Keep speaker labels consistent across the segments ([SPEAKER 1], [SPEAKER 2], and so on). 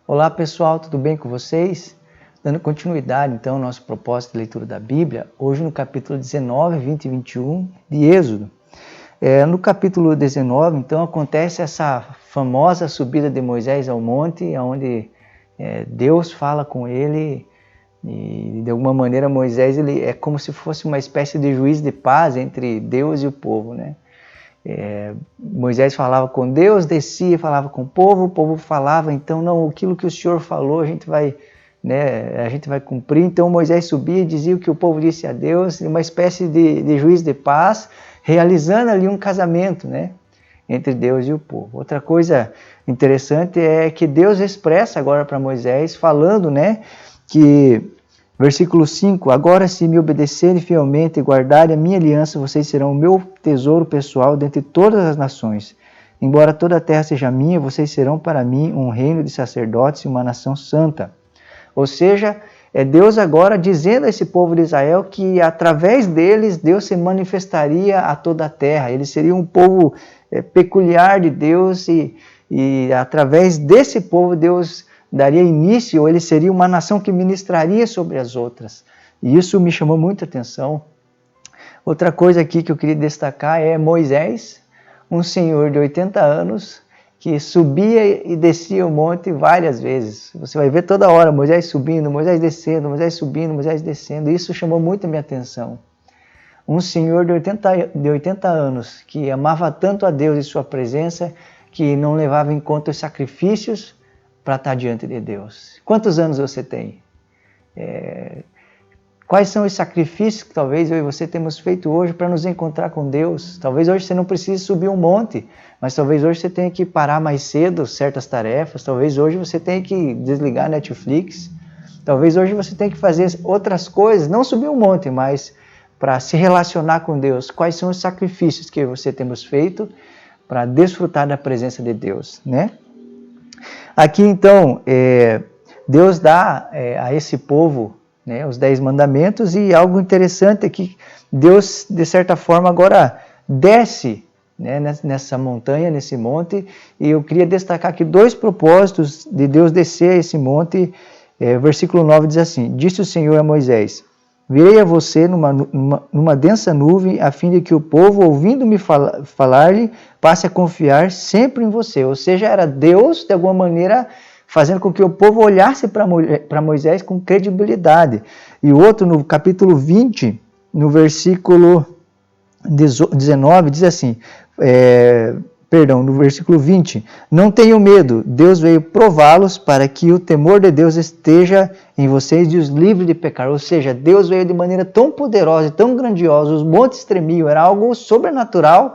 [SPEAKER 1] Olá pessoal, tudo bem com vocês? Dando continuidade então ao nosso propósito de leitura da Bíblia, hoje no capítulo 19, 20 e 21 de Êxodo. No capítulo 19, então, acontece essa famosa subida de Moisés ao monte, onde Deus fala com ele e de alguma maneira Moisés ele é como se fosse uma espécie de juiz de paz entre Deus e o povo, né? Moisés falava com Deus, descia, falava com o povo falava, então não, aquilo que o Senhor falou a gente vai cumprir. Então Moisés subia e dizia o que o povo disse a Deus, uma espécie de juiz de paz, realizando ali um casamento, né, entre Deus e o povo. Outra coisa interessante é que Deus expressa agora para Moisés, falando, né, que versículo 5, agora se me obedecerem fielmente e guardarem a minha aliança, vocês serão o meu tesouro pessoal dentre todas as nações. Embora toda a terra seja minha, vocês serão para mim um reino de sacerdotes e uma nação santa. Ou seja, é Deus agora dizendo a esse povo de Israel que através deles Deus se manifestaria a toda a terra. Eles seriam um povo peculiar de Deus e através desse povo Deus daria início, ou ele seria uma nação que ministraria sobre as outras. E isso me chamou muita atenção. Outra coisa aqui que eu queria destacar é Moisés, um senhor de 80 anos, que subia e descia o monte várias vezes. Você vai ver toda hora Moisés subindo, Moisés descendo, Moisés subindo, Moisés descendo. Isso chamou muito a minha atenção. Um senhor de 80 anos, que amava tanto a Deus e sua presença, que não levava em conta os sacrifícios para estar diante de Deus. Quantos anos você tem? Quais são os sacrifícios que talvez eu e você temos feito hoje para nos encontrar com Deus? Talvez hoje você não precise subir um monte, mas talvez hoje você tenha que parar mais cedo certas tarefas, talvez hoje você tenha que desligar a Netflix, talvez hoje você tenha que fazer outras coisas, não subir um monte, mas para se relacionar com Deus. Quais são os sacrifícios que você temos feito para desfrutar da presença de Deus, né? Aqui então, Deus dá a esse povo, né, os 10 mandamentos, e algo interessante é que Deus, de certa forma, agora desce, né, nessa montanha, nesse monte, e eu queria destacar aqui 2 propósitos de Deus descer a esse monte. Versículo 9 diz assim, disse o Senhor a Moisés, virei a você numa densa nuvem, a fim de que o povo, ouvindo-me falar-lhe, passe a confiar sempre em você. Ou seja, era Deus, de alguma maneira, fazendo com que o povo olhasse para Moisés com credibilidade. E o outro, no capítulo 20, no versículo 19, diz assim, no versículo 20, não tenham medo, Deus veio prová-los para que o temor de Deus esteja em vocês e os livre de pecar. Ou seja, Deus veio de maneira tão poderosa e tão grandiosa, os montes tremiam, era algo sobrenatural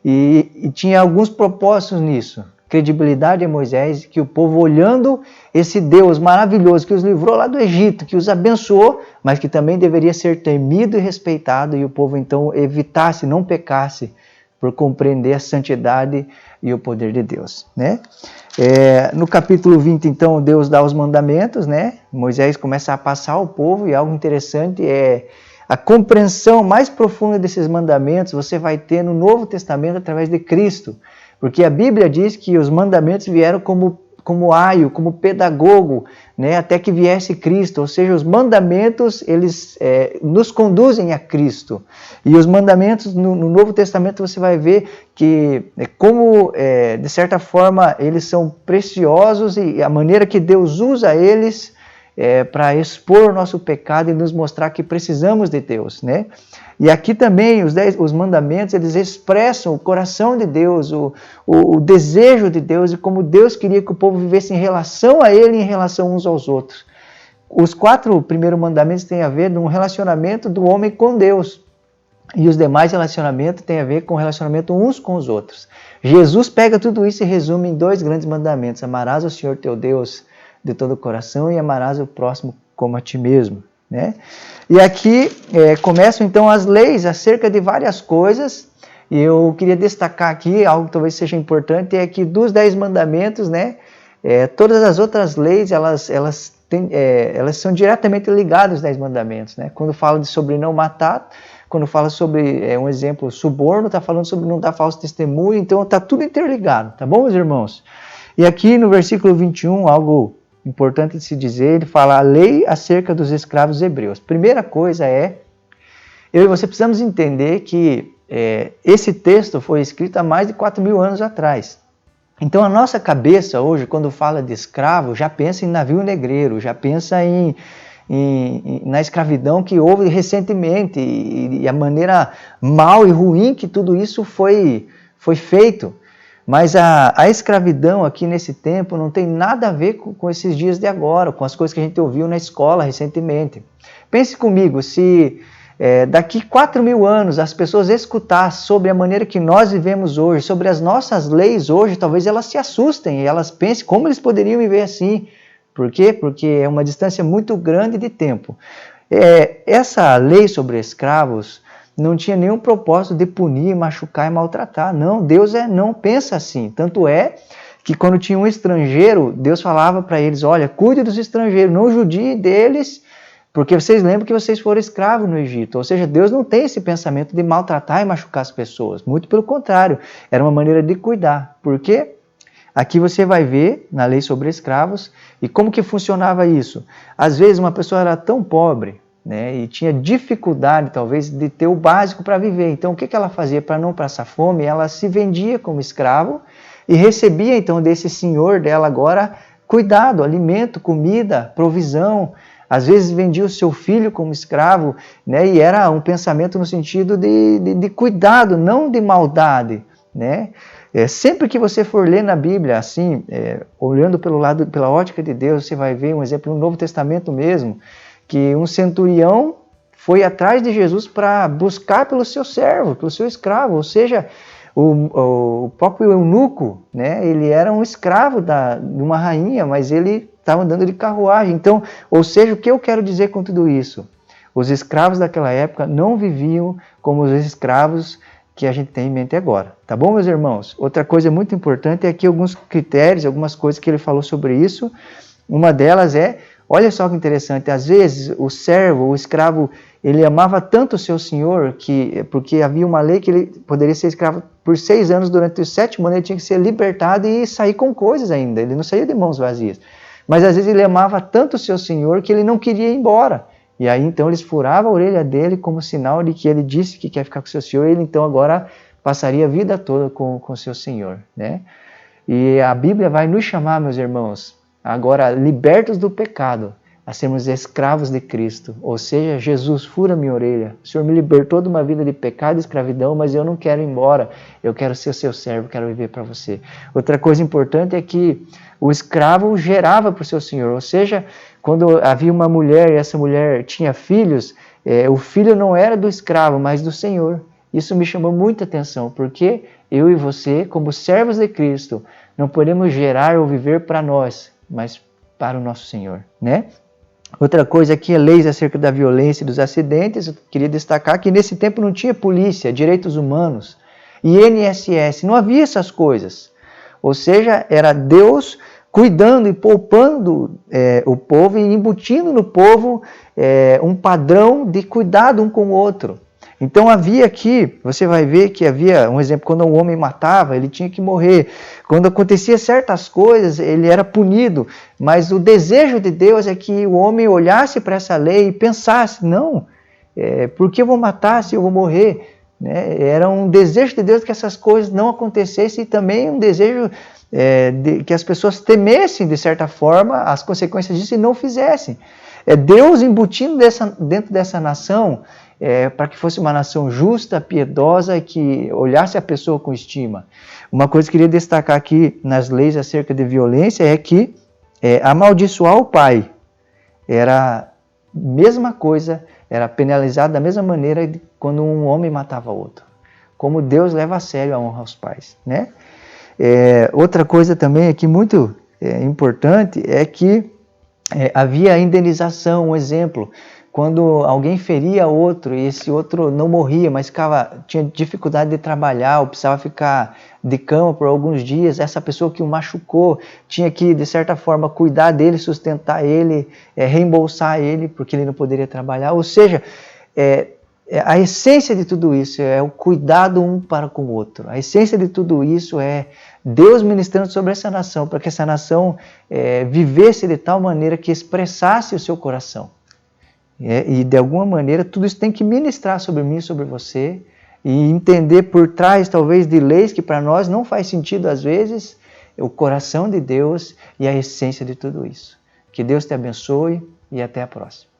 [SPEAKER 1] e tinha alguns propósitos nisso. Credibilidade a Moisés, que o povo olhando esse Deus maravilhoso que os livrou lá do Egito, que os abençoou, mas que também deveria ser temido e respeitado, e o povo então evitasse, não pecasse, por compreender a santidade e o poder de Deus, né? No capítulo 20, então, Deus dá os mandamentos, né? Moisés começa a passar ao povo, e algo interessante é a compreensão mais profunda desses mandamentos você vai ter no Novo Testamento através de Cristo, porque a Bíblia diz que os mandamentos vieram como aio, como pedagogo, né, até que viesse Cristo, ou seja, os mandamentos, eles nos conduzem a Cristo. E os mandamentos no Novo Testamento você vai ver que, de certa forma, eles são preciosos e a maneira que Deus usa eles para expor o nosso pecado e nos mostrar que precisamos de Deus, né? E aqui também os mandamentos, eles expressam o coração de Deus, o desejo de Deus e como Deus queria que o povo vivesse em relação a Ele e em relação uns aos outros. Os 4 primeiros mandamentos têm a ver com um relacionamento do homem com Deus. E os demais relacionamentos têm a ver com o relacionamento uns com os outros. Jesus pega tudo isso e resume em 2 grandes mandamentos. Amarás o Senhor teu Deus de todo o coração e amarás o próximo como a ti mesmo, né? E aqui começam então as leis acerca de várias coisas, e eu queria destacar aqui, algo que talvez seja importante, é que dos 10 mandamentos, né, todas as outras leis, elas são diretamente ligadas aos 10 mandamentos, né? Quando fala sobre não matar, quando fala sobre, um exemplo, suborno, está falando sobre não dar falso testemunho, então está tudo interligado, tá bom, meus irmãos? E aqui no versículo 21, algo importante de se dizer, ele fala a lei acerca dos escravos hebreus. Primeira coisa é, eu e você precisamos entender que esse texto foi escrito há mais de 4.000 anos atrás. Então a nossa cabeça hoje, quando fala de escravo, já pensa em navio negreiro, já pensa na escravidão que houve recentemente e a maneira mal e ruim que tudo isso foi feito. Mas a escravidão aqui nesse tempo não tem nada a ver com esses dias de agora, com as coisas que a gente ouviu na escola recentemente. Pense comigo, se daqui 4.000 anos as pessoas escutassem sobre a maneira que nós vivemos hoje, sobre as nossas leis hoje, talvez elas se assustem e elas pensem como eles poderiam viver assim. Por quê? Porque é uma distância muito grande de tempo. Essa lei sobre escravos não tinha nenhum propósito de punir, machucar e maltratar. Não, Deus não pensa assim. Tanto é que quando tinha um estrangeiro, Deus falava para eles, olha, cuide dos estrangeiros, não judie deles, porque vocês lembram que vocês foram escravos no Egito. Ou seja, Deus não tem esse pensamento de maltratar e machucar as pessoas. Muito pelo contrário, era uma maneira de cuidar. Por quê? Aqui você vai ver na lei sobre escravos e como que funcionava isso. Às vezes uma pessoa era tão pobre, né, e tinha dificuldade talvez de ter o básico para viver. Então o que ela fazia para não passar fome? Ela se vendia como escravo e recebia então desse senhor dela agora cuidado, alimento, comida, provisão. Às vezes vendia o seu filho como escravo, né, e era um pensamento no sentido de cuidado, não de maldade, né? Sempre que você for ler na Bíblia, assim, olhando pela ótica de Deus, você vai ver um exemplo no Novo Testamento mesmo, que um centurião foi atrás de Jesus para buscar pelo seu servo, pelo seu escravo, ou seja, o próprio eunuco, né, ele era um escravo de uma rainha, mas ele estava andando de carruagem. Então, ou seja, o que eu quero dizer com tudo isso? Os escravos daquela época não viviam como os escravos que a gente tem em mente agora. Tá bom, meus irmãos? Outra coisa muito importante é aqui alguns critérios, algumas coisas que ele falou sobre isso. Uma delas olha só que interessante, às vezes o servo, o escravo, ele amava tanto o seu senhor, porque havia uma lei que ele poderia ser escravo por 6 anos, durante os 7 anos ele tinha que ser libertado e sair com coisas ainda, ele não saía de mãos vazias. Mas às vezes ele amava tanto o seu senhor que ele não queria ir embora. E aí então eles furavam a orelha dele como sinal de que ele disse que quer ficar com o seu senhor, e ele então agora passaria a vida toda com o seu senhor, né? E a Bíblia vai nos chamar, meus irmãos, agora libertos do pecado, a sermos escravos de Cristo. Ou seja, Jesus, fura minha orelha, o Senhor me libertou de uma vida de pecado e escravidão, mas eu não quero ir embora, eu quero ser seu servo, quero viver para você. Outra coisa importante é que o escravo gerava para o seu senhor, ou seja, quando havia uma mulher e essa mulher tinha filhos, o filho não era do escravo, mas do Senhor. Isso me chamou muita atenção, porque eu e você, como servos de Cristo, não podemos gerar ou viver para nós, mas para o nosso Senhor, né? Outra coisa aqui é leis acerca da violência e dos acidentes. Eu queria destacar que nesse tempo não tinha polícia, direitos humanos, INSS, não havia essas coisas. Ou seja, era Deus cuidando e poupando o povo e embutindo no povo um padrão de cuidado um com o outro. Então havia aqui, você vai ver que havia um exemplo, quando um homem matava, ele tinha que morrer. Quando acontecia certas coisas, ele era punido. Mas o desejo de Deus é que o homem olhasse para essa lei e pensasse, não, por que eu vou matar se eu vou morrer? Né? Era um desejo de Deus que essas coisas não acontecessem e também um desejo de que as pessoas temessem, de certa forma, as consequências disso e não fizessem. Deus embutindo dentro dessa nação para que fosse uma nação justa, piedosa, que olhasse a pessoa com estima. Uma coisa que eu queria destacar aqui nas leis acerca de violência é que amaldiçoar o pai era a mesma coisa, era penalizado da mesma maneira quando um homem matava outro. Como Deus leva a sério a honra aos pais, né? Outra coisa também aqui muito importante é que havia indenização, um exemplo, quando alguém feria outro e esse outro não morria, mas tinha dificuldade de trabalhar ou precisava ficar de cama por alguns dias, essa pessoa que o machucou tinha que, de certa forma, cuidar dele, sustentar ele, reembolsar ele, porque ele não poderia trabalhar. Ou seja, A essência de tudo isso é o cuidado um para com o outro. A essência de tudo isso é Deus ministrando sobre essa nação, para que essa nação vivesse de tal maneira que expressasse o seu coração. E de alguma maneira tudo isso tem que ministrar sobre mim, sobre você, e entender por trás talvez de leis que para nós não faz sentido às vezes, o coração de Deus e a essência de tudo isso. Que Deus te abençoe e até a próxima.